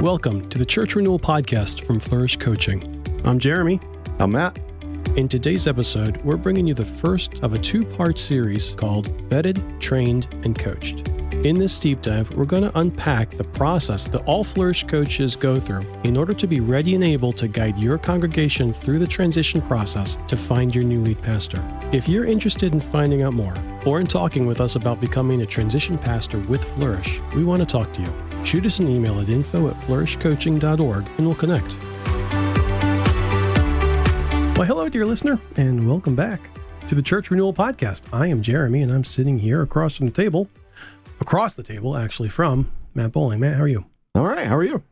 Welcome to the Church Renewal Podcast from Flourish Coaching. I'm Jeremy. I'm Matt. In today's episode, we're bringing you the first of a two-part series called Vetted, Trained, and Coached. In this deep dive, we're going to unpack the process that all Flourish coaches go through in order to be ready and able to guide your congregation through the transition process to find your new lead pastor. If you're interested in finding out more or in talking with us about becoming a transition pastor with Flourish, we want to talk to you. Shoot us an email at info@flourishcoaching.org and we'll connect. Well, hello, dear listener, and welcome back to the Church Renewal Podcast. I am Jeremy, and I'm sitting here across the table, actually, from Matt Bowling. Matt, how are you? All right. How are you?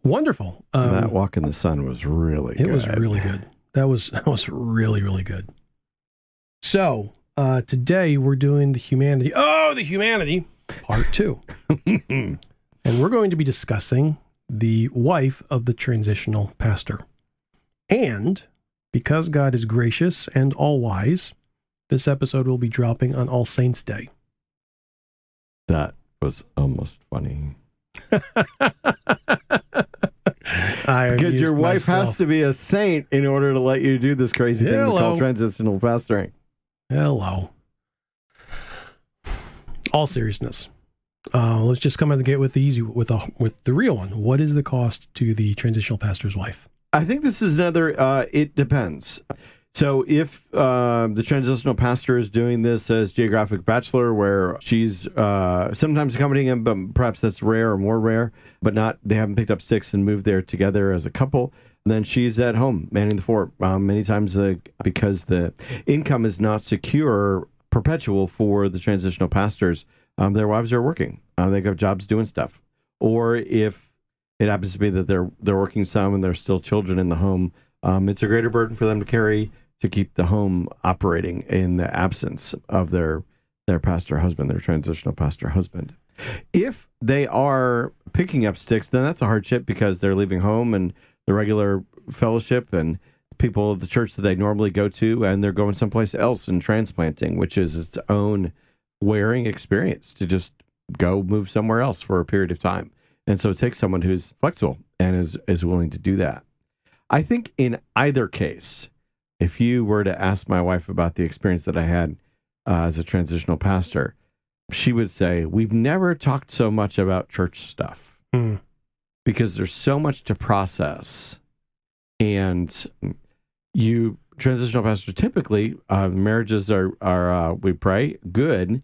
Wonderful. That walk in the sun was really good. It was really good. That was really, really good. So, today we're doing the humanity part 2. And we're going to be discussing the wife of the transitional pastor. And because God is gracious and all-wise, this episode will be dropping on All Saints' Day. That was almost funny. Because your wife has to be a saint in order to let you do this crazy thing we call transitional pastoring. Hello. All seriousness. Let's just come out of the gate with the real one. What is the cost to the transitional pastor's wife? I think this is another, it depends. So if the transitional pastor is doing this as geographic bachelor, where she's sometimes accompanying him, but perhaps that's rare or more rare, but they haven't picked up sticks and moved there together as a couple, then she's at home manning the fort. Many times because the income is not secure, perpetual for the transitional pastors, their wives are working. They have jobs doing stuff. Or if it happens to be that they're working some and there's still children in the home, it's a greater burden for them to carry to keep the home operating in the absence of their pastor husband, their transitional pastor husband. If they are picking up sticks, then that's a hardship because they're leaving home and the regular fellowship and people of the church that they normally go to, and they're going someplace else and transplanting, which is its own wearing experience to just go move somewhere else for a period of time. And so it takes someone who's flexible and is willing to do that. I think in either case, if you were to ask my wife about the experience that I had as a transitional pastor, she would say, we've never talked so much about church stuff because there's so much to process. And transitional pastors, typically, marriages are we pray, good.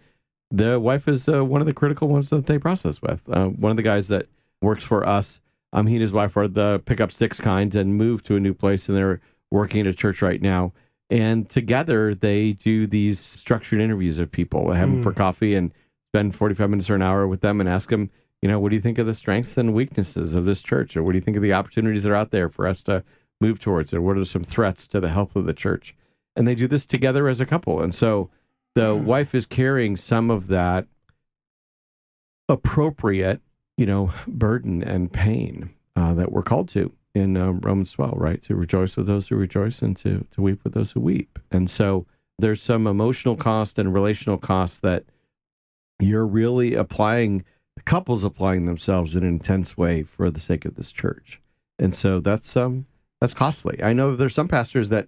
The wife is one of the critical ones that they process with. One of the guys that works for us, he and his wife are the pick up sticks kind and moved to a new place, and they're working at a church right now. And together they do these structured interviews of people. They have them for coffee and spend 45 minutes or an hour with them and ask them, what do you think of the strengths and weaknesses of this church? Or what do you think of the opportunities that are out there for us to move towards? And what are some threats to the health of the church? And they do this together as a couple. And so the wife is carrying some of that appropriate, burden and pain that we're called to in Romans 12, right? To rejoice with those who rejoice and to weep with those who weep. And so there's some emotional cost and relational cost that you're really couples applying themselves in an intense way for the sake of this church. And so that's costly. I know that there's some pastors that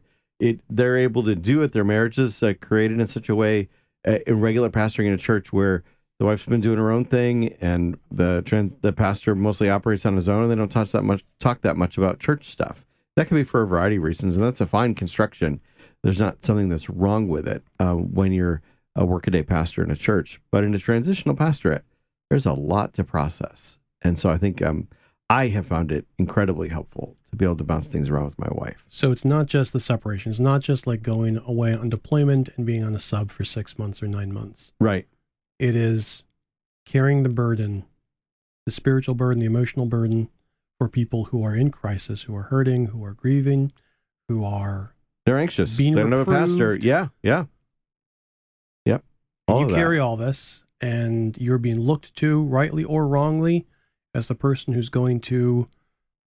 they're able to do it. Their marriages created in such a way, in regular pastoring in a church where the wife's been doing her own thing and the pastor mostly operates on his own, and they don't talk that much about church stuff. That can be for a variety of reasons, and that's a fine construction. There's not something that's wrong with it when you're a workaday pastor in a church. But in a transitional pastorate, there's a lot to process. And so I think I have found it incredibly helpful to be able to bounce things around with my wife. So it's not just the separation. It's not just like going away on deployment and being on a sub for 6 months or 9 months. Right. It is carrying the burden, the spiritual burden, the emotional burden for people who are in crisis, who are hurting, who are grieving, they're anxious. They don't have a pastor. Yeah. Yep. You carry all this, and you're being looked to, rightly or wrongly, as the person who's going to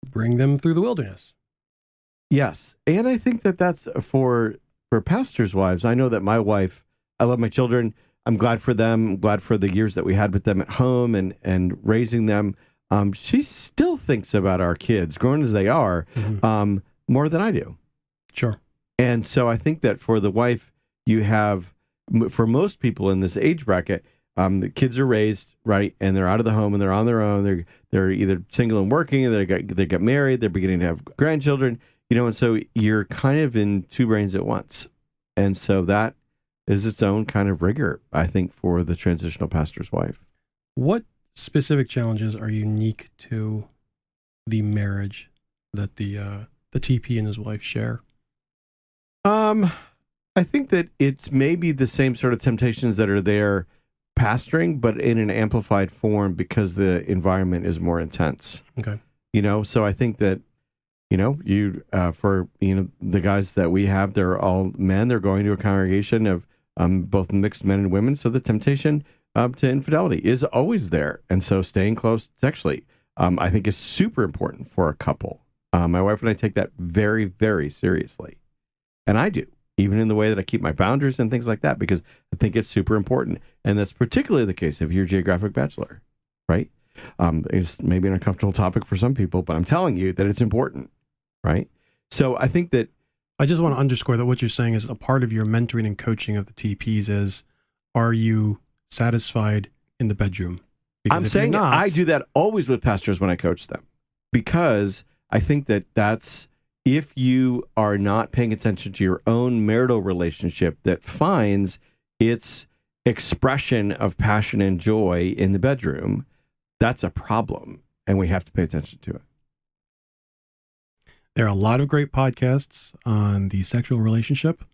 bring them through the wilderness. Yes. And I think that's for pastors' wives. I know that my wife, I love my children. I'm glad for them. I'm glad for the years that we had with them at home and raising them. she still thinks about our kids, grown as they are, more than I do. Sure. And so I think that for the wife, you have, for most people in this age bracket, the kids are raised, right, and they're out of the home and they're on their own. They're either single and working, or they got married, they're beginning to have grandchildren, and so you're kind of in two brains at once. And so that is its own kind of rigor, I think, for the transitional pastor's wife. What specific challenges are unique to the marriage that the TP and his wife share? I think that it's maybe the same sort of temptations that are there pastoring, but in an amplified form because the environment is more intense. Okay. So I think that, for the guys that we have, they're all men. They're going to a congregation of both mixed men and women. So the temptation to infidelity is always there. And so staying close sexually, I think is super important for a couple. My wife and I take that very, very seriously. And I do, even in the way that I keep my boundaries and things like that, because I think it's super important. And that's particularly the case if you're a geographic bachelor, right? It's maybe an uncomfortable topic for some people, but I'm telling you that it's important, right? So I think that... I just want to underscore that what you're saying is a part of your mentoring and coaching of the TPs is, are you satisfied in the bedroom? Because I'm saying not, I do that always with pastors when I coach them, because I think that that's, if you are not paying attention to your own marital relationship that finds its expression of passion and joy in the bedroom, that's a problem, and we have to pay attention to it. There are a lot of great podcasts on the sexual relationship,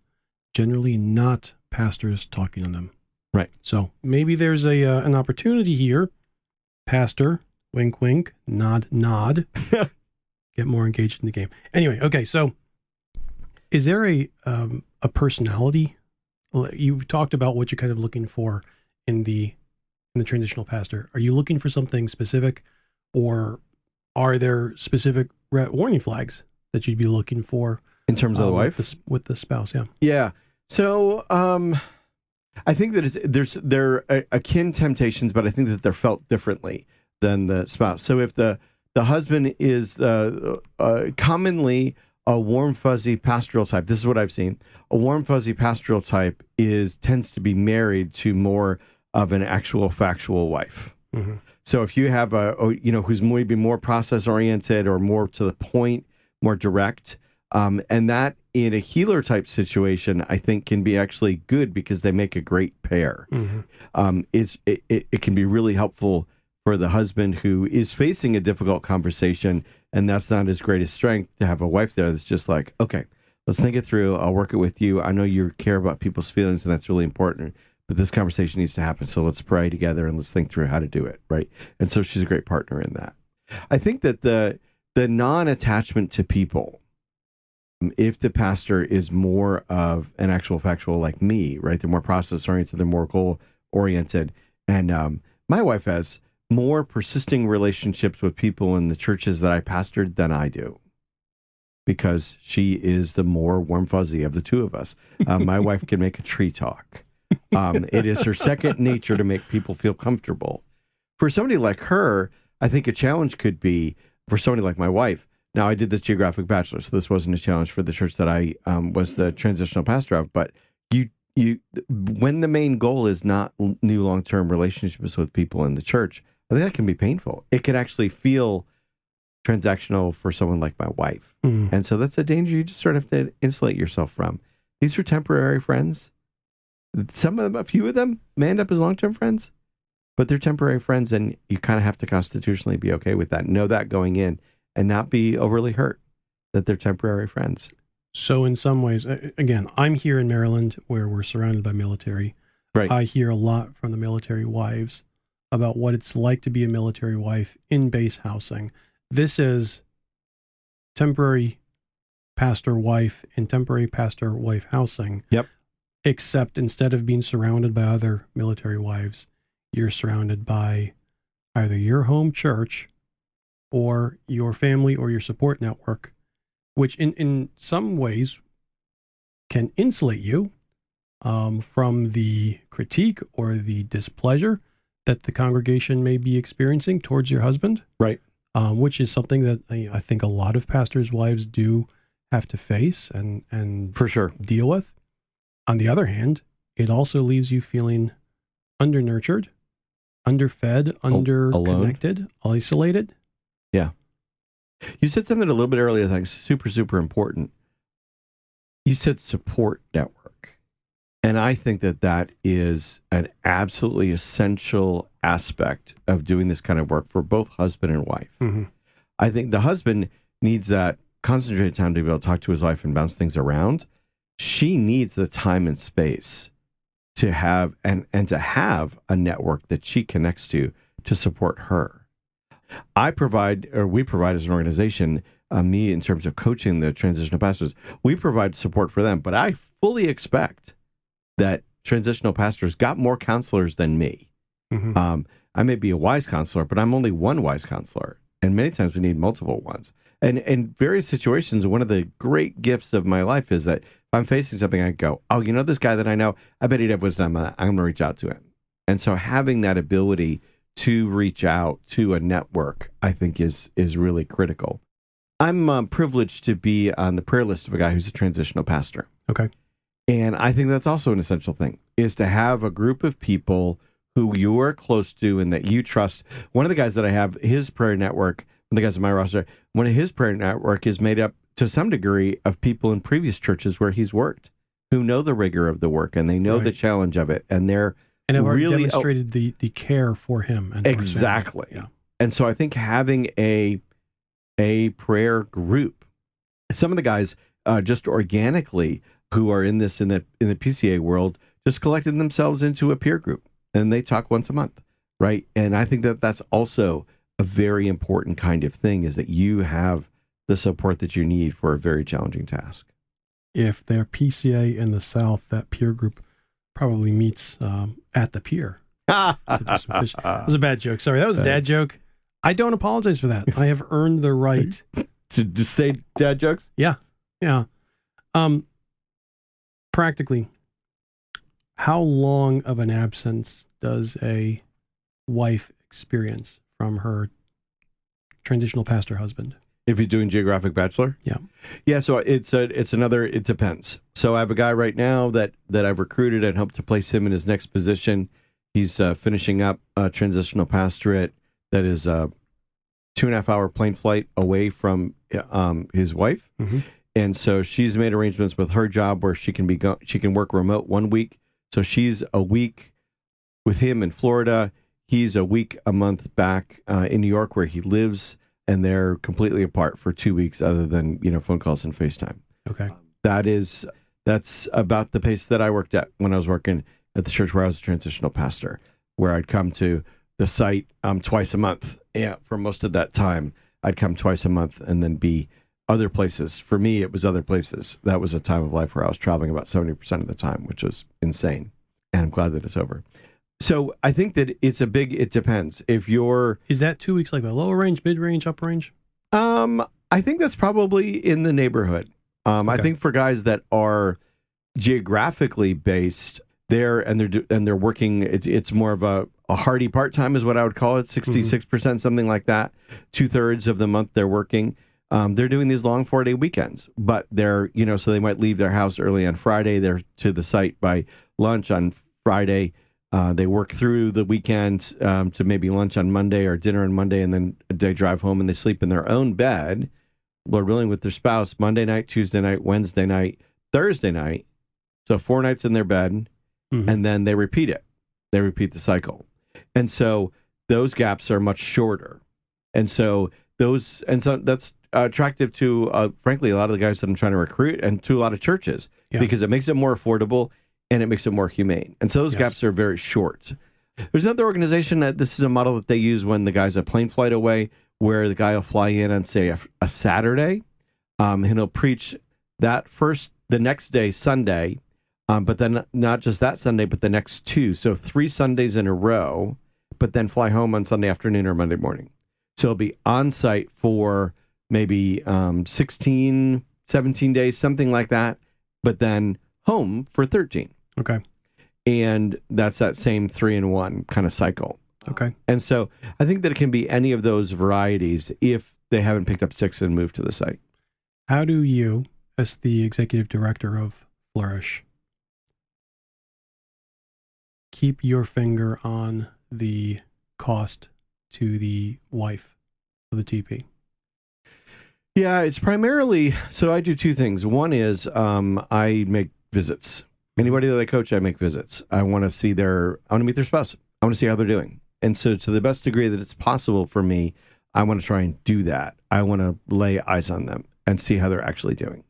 generally not pastors talking on them. Right. So maybe there's an opportunity here. Pastor, wink, wink, nod, nod. Get more engaged in the game. Anyway, okay, so is there a personality? You've talked about what you're kind of looking for in the transitional pastor. Are you looking for something specific, or are there specific warning flags that you'd be looking for in terms of the wife with the spouse? Yeah. So I think that they're akin temptations, but I think that they're felt differently than the spouse. So if the husband is commonly a warm, fuzzy pastoral type, this is what I've seen. A warm, fuzzy pastoral type tends to be married to more of an actual factual wife. Mm-hmm. So if you have who's maybe more process oriented or more to the point, more direct, and that in a healer type situation, I think can be actually good because they make a great pair. Mm-hmm. It can be really helpful for the husband who is facing a difficult conversation, and that's not his greatest strength, to have a wife there that's just like, okay, let's think it through. I'll work it with you. I know you care about people's feelings, and that's really important, but this conversation needs to happen. So let's pray together and let's think through how to do it, right? And so she's a great partner in that. I think that the non-attachment to people, if the pastor is more of an actual factual like me, right? They're more process-oriented, they're more goal-oriented. And my wife has more persisting relationships with people in the churches that I pastored than I do, because she is the more warm fuzzy of the two of us. My wife can make a tree talk. It is her second nature to make people feel comfortable. For somebody like her, I think a challenge could be, for somebody like my wife, now I did this geographic bachelor, so this wasn't a challenge for the church that I was the transitional pastor of, but you when the main goal is not new long-term relationships with people in the church, I think that can be painful. It can actually feel transactional for someone like my wife. Mm. And so that's a danger you just sort of have to insulate yourself from. These are temporary friends. Some of them, a few of them may end up as long-term friends, but they're temporary friends, and you kind of have to constitutionally be okay with that. Know that going in and not be overly hurt that they're temporary friends. So in some ways, again, I'm here in Maryland where we're surrounded by military. Right. I hear a lot from the military wives about what it's like to be a military wife in base housing. This is temporary pastor wife and temporary pastor wife housing. Yep. Except instead of being surrounded by other military wives, you're surrounded by either your home church or your family or your support network, which in some ways can insulate you from the critique or the displeasure that the congregation may be experiencing towards your husband, Right. which is something that I think a lot of pastors' wives do have to face and For sure. deal with. On the other hand, it also leaves you feeling undernurtured, underfed, underconnected, isolated. Yeah. You said something a little bit earlier that I think is super, super important. You said support network. And I think that that is an absolutely essential aspect of doing this kind of work for both husband and wife. Mm-hmm. I think the husband needs that concentrated time to be able to talk to his wife and bounce things around. She needs the time and space to have and to have a network that she connects to support her. We provide as an organization, me in terms of coaching the transitional pastors, we provide support for them. But I fully expect that transitional pastors got more counselors than me. Mm-hmm. I may be a wise counselor, but I'm only one wise counselor. And many times we need multiple ones. And in various situations, one of the great gifts of my life is that if I'm facing something, I go, oh, you know, this guy that I know, I bet he'd have wisdom on that. I'm going to reach out to him. And so having that ability to reach out to a network, I think is really critical. I'm privileged to be on the prayer list of a guy who's a transitional pastor. Okay. And I think that's also an essential thing, is to have a group of people who you are close to and that you trust. One of the guys that I have, his prayer network, one of the guys on my roster, one of his prayer network is made up to some degree of people in previous churches where he's worked, who know the rigor of the work and they know the challenge of it. And they're have already really demonstrated the care for him. And exactly. For his family. Yeah. And so I think having a prayer group, some of the guys just organically who are in the PCA world just collected themselves into a peer group and they talk once a month, right? And I think that that's also a very important kind of thing, is that you have the support that you need for a very challenging task. If they're PCA in the South, that peer group probably meets at the pier. That was a bad joke. Sorry, that was a dad joke. I don't apologize for that. I have earned the right to say dad jokes. Yeah. Practically, how long of an absence does a wife experience from her transitional pastor husband? If he's doing geographic bachelor? Yeah. So it depends. So I have a guy right now that I've recruited and helped to place him in his next position. He's finishing up a transitional pastorate that is a 2.5 hour plane flight away from his wife. Mm-hmm. And so she's made arrangements with her job where she can work remote 1 week. So she's a week with him in Florida. He's a week, a month back in New York where he lives, and they're completely apart for 2 weeks other than, phone calls and FaceTime. Okay. That's about the pace that I worked at when I was working at the church where I was a transitional pastor, where I'd come to the site twice a month. Yeah, for most of that time, I'd come twice a month and then be other places. For me, it was other places. That was a time of life where I was traveling about 70% of the time, which was insane. And I'm glad that it's over. So I think that it depends. Is that 2 weeks like the lower range, mid range, upper range? I think that's probably in the neighborhood. Okay. I think for guys that are geographically based there and they're working, it's more of a hardy part-time is what I would call it, 66%, something like that. 2/3 of the month they're working. They're doing these long 4-day weekends, but they're, so they might leave their house early on Friday. They're to the site by lunch on Friday. They work through the weekend to maybe lunch on Monday or dinner on Monday, and then they drive home and they sleep in their own bed, Lord willing, with their spouse Monday night, Tuesday night, Wednesday night, Thursday night. So 4 nights in their bed, and then they repeat it. They repeat the cycle. And so those gaps are much shorter. And so that's attractive to, frankly, a lot of the guys that I'm trying to recruit and to a lot of churches, because it makes it more affordable and it makes it more humane. And so those gaps are very short. There's another organization that this is a model that they use when the guy's a plane flight away, where the guy will fly in on, say, a Saturday, and he'll preach the next day, Sunday, but then not just that Sunday, but the next 2. So 3 Sundays in a row, but then fly home on Sunday afternoon or Monday morning. So he'll be on site for maybe 16, 17 days, something like that, but then home for 13. Okay. And that's that same 3-in-1 kind of cycle. Okay. And so I think that it can be any of those varieties if they haven't picked up sticks and moved to the site. How do you, as the executive director of Flourish, keep your finger on the cost to the wife of the TP? Yeah, it's primarily, so I do two things. One is I make visits. Anybody that I coach, I make visits. I want to meet their spouse. I want to see how they're doing. And so to the best degree that it's possible for me, I want to try and do that. I want to lay eyes on them and see how they're actually doing.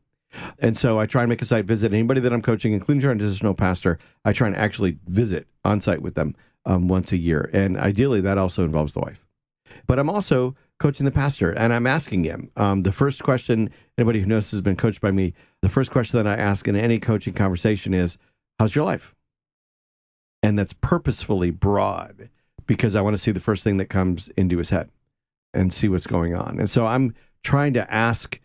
And so I try and make a site visit. Anybody that I'm coaching, including transitional pastor, I try and actually visit on site with them once a year. And ideally, that also involves the wife. But I'm also coaching the pastor, and I'm asking him. The first question, anybody who knows has been coached by me, the first question that I ask in any coaching conversation is, how's your life? And that's purposefully broad because I want to see the first thing that comes into his head and see what's going on. And so I'm trying to ask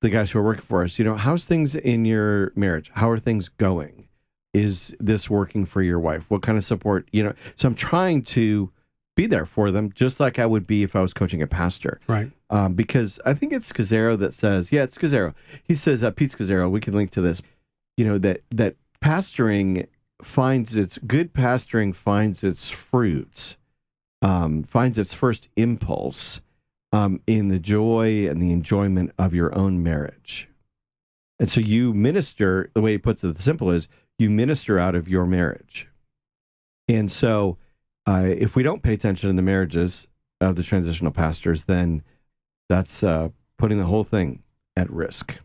the guys who are working for us, how's things in your marriage? How are things going? Is this working for your wife? What kind of support? So I'm trying to be there for them, just like I would be if I was coaching a pastor. Right. Because I think it's Scazzaro that says, it's Scazzaro. He says, Pete Scazzaro, we can link to this, that pastoring good pastoring finds its fruits, finds its first impulse in the joy and the enjoyment of your own marriage. And so you minister, the way he puts it, the simple is, you minister out of your marriage. And so if we don't pay attention in the marriages of the transitional pastors, then that's putting the whole thing at risk.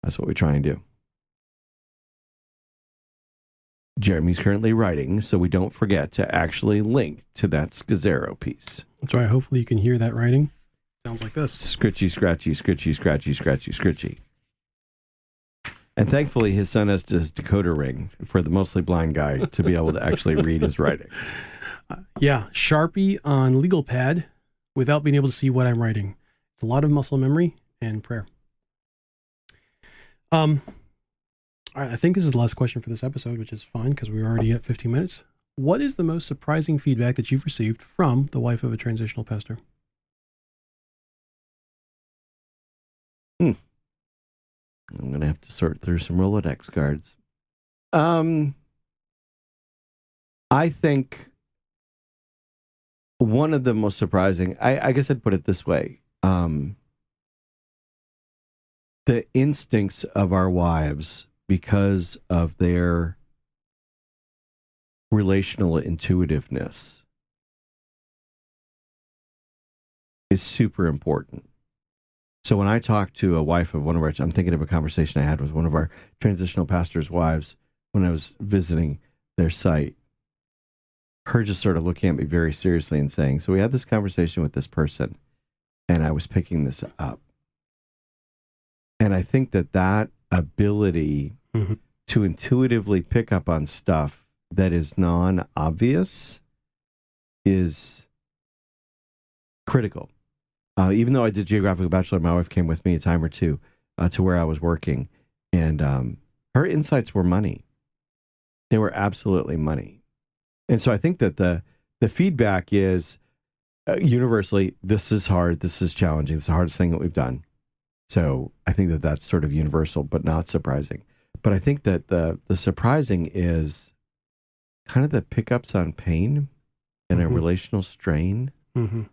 That's what we try and do. Jeremy's currently writing, so we don't forget to actually link to that Scazzaro piece. That's right. Hopefully you can hear that writing. Sounds like this. Scritchy, scratchy, scritchy, scratchy, scratchy, scritchy. And thankfully his son has this decoder ring for the mostly blind guy to be able to actually read his writing. Yeah, Sharpie on legal pad without being able to see what I'm writing. It's a lot of muscle memory and prayer. All right, I think this is the last question for this episode, which is fine because we're already at 15 minutes. What is the most surprising feedback that you've received from the wife of a transitional pastor? I'm going to have to sort through some Rolodex cards. I think one of the most surprising, I guess I'd put it this way. The instincts of our wives, because of their relational intuitiveness, is super important. So when I talk to a wife of one of our, I'm thinking of a conversation I had with one of our transitional pastors' wives when I was visiting their site, her just sort of looking at me very seriously and saying, so we had this conversation with this person and I was picking this up. And I think that ability to intuitively pick up on stuff that is non-obvious is critical. Even though I did geographical bachelor, my wife came with me a time or two to where I was working, and her insights were money. They were absolutely money. And so I think that the feedback is universally, this is hard, this is challenging, it's the hardest thing that we've done. So I think that that's sort of universal, but not surprising. But I think that the surprising is kind of the pickups on pain and a relational strain. Mm-hmm.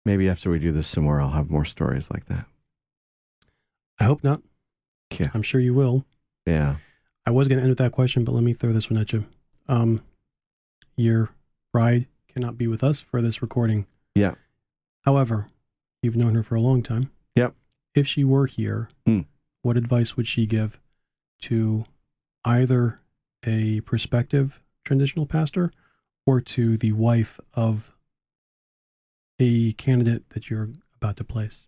Maybe after we do this some more, I'll have more stories like that. I hope not. Yeah. I'm sure you will. Yeah. I was going to end with that question, but let me throw this one at you. Your bride cannot be with us for this recording. Yeah. However, you've known her for a long time. Yep. If she were here, what advice would she give to either a prospective transitional pastor or to the wife of a candidate that you're about to place?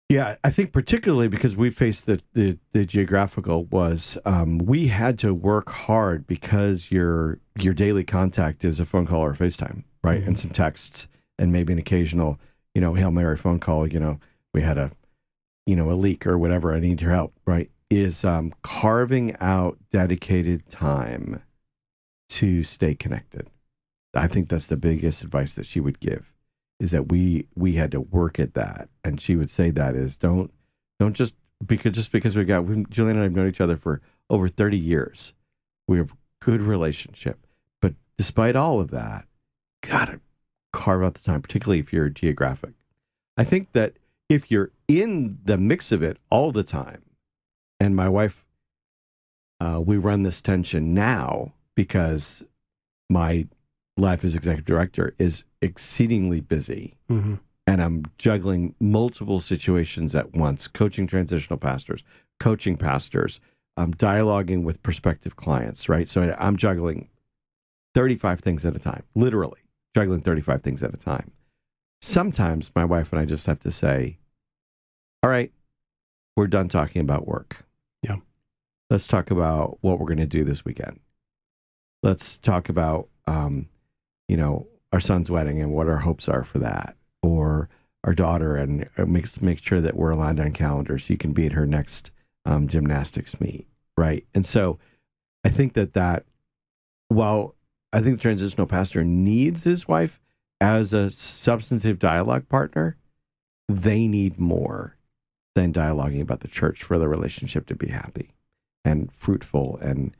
Yeah, I think particularly because we faced the geographical was we had to work hard because your daily contact is a phone call or a FaceTime, right? Mm-hmm. And some texts and maybe an occasional, Hail Mary phone call, we had a leak or whatever, I need your help, right? Is carving out dedicated time to stay connected. I think that's the biggest advice that she would give, is that we had to work at that. And she would say that is don't just because Julian and I have known each other for over 30 years. We have a good relationship. But despite all of that, gotta carve out the time, particularly if you're geographic. I think that if you're in the mix of it all the time, and my wife, we run this tension now because my life as executive director is exceedingly busy. Mm-hmm. And I'm juggling multiple situations at once, coaching transitional pastors, coaching pastors, dialoguing with prospective clients, right? So I'm juggling 35 things at a time, literally juggling 35 things at a time. Sometimes my wife and I just have to say, all right, we're done talking about work. Yeah. Let's talk about what we're going to do this weekend. Let's talk about, our son's wedding and what our hopes are for that, or our daughter, and make sure that we're aligned on calendars so you can be at her next gymnastics meet, right? And so I think that while I think the transitional pastor needs his wife as a substantive dialogue partner, they need more than dialoguing about the church for the relationship to be happy and fruitful and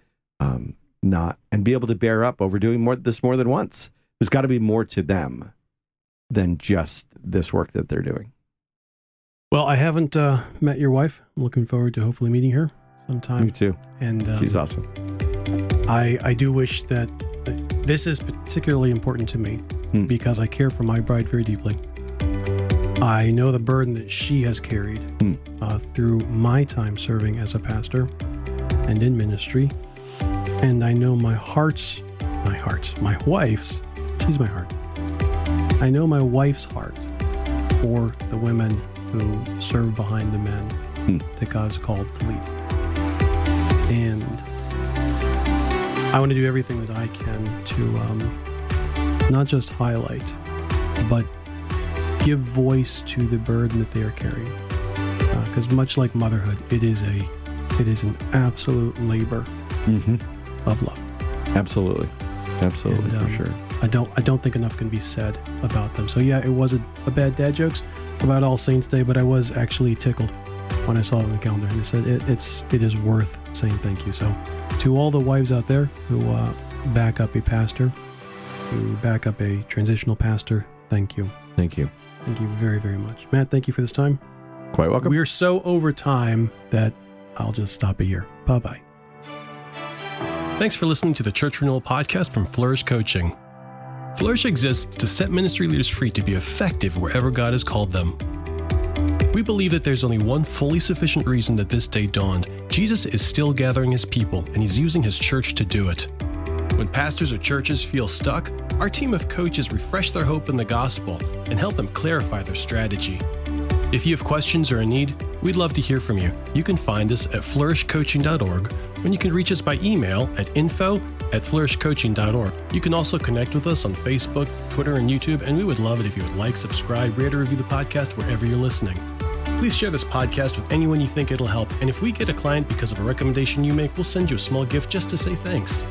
be able to bear up over doing more than once. There's got to be more to them than just this work that they're doing. Well, I haven't met your wife. I'm looking forward to hopefully meeting her sometime. Me too. And she's awesome. I do wish that this is particularly important to me because I care for my bride very deeply. I know the burden that she has carried through my time serving as a pastor and in ministry. And I know my wife's, she's my heart. I know my wife's heart for the women who serve behind the men that God has called to lead. And I want to do everything that I can to not just highlight, but give voice to the burden that they are carrying. Because much like motherhood, it is an absolute labor of love. Absolutely, and, for sure. I don't think enough can be said about them. So yeah, it was a bad dad jokes about All Saints Day, but I was actually tickled when I saw it on the calendar, and they said it is worth saying thank you. So to all the wives out there who back up a pastor, who back up a transitional pastor, thank you. Thank you. Thank you very, very much. Matt, thank you for this time. Quite welcome. We're so over time that I'll just stop it here. Bye-bye. Thanks for listening to the Church Renewal Podcast from Flourish Coaching. Flourish exists to set ministry leaders free to be effective wherever God has called them. We believe that there's only one fully sufficient reason that this day dawned. Jesus is still gathering his people, and he's using his church to do it. When pastors or churches feel stuck, our team of coaches refresh their hope in the gospel and help them clarify their strategy. If you have questions or a need, we'd love to hear from you. You can find us at flourishcoaching.org, and you can reach us by email at info@flourishcoaching.org. You can also connect with us on Facebook, Twitter, and YouTube, and we would love it if you would like, subscribe, rate, or review the podcast wherever you're listening. Please share this podcast with anyone you think it'll help, and if we get a client because of a recommendation you make, we'll send you a small gift just to say thanks.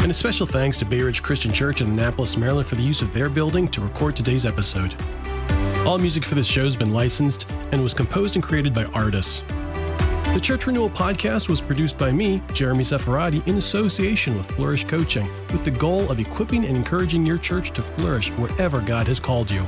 And a special thanks to Bay Ridge Christian Church in Annapolis, Maryland for the use of their building to record today's episode. All music for this show has been licensed and was composed and created by artists. The Church Renewal Podcast was produced by me, Jeremy Seferati, in association with Flourish Coaching, with the goal of equipping and encouraging your church to flourish wherever God has called you.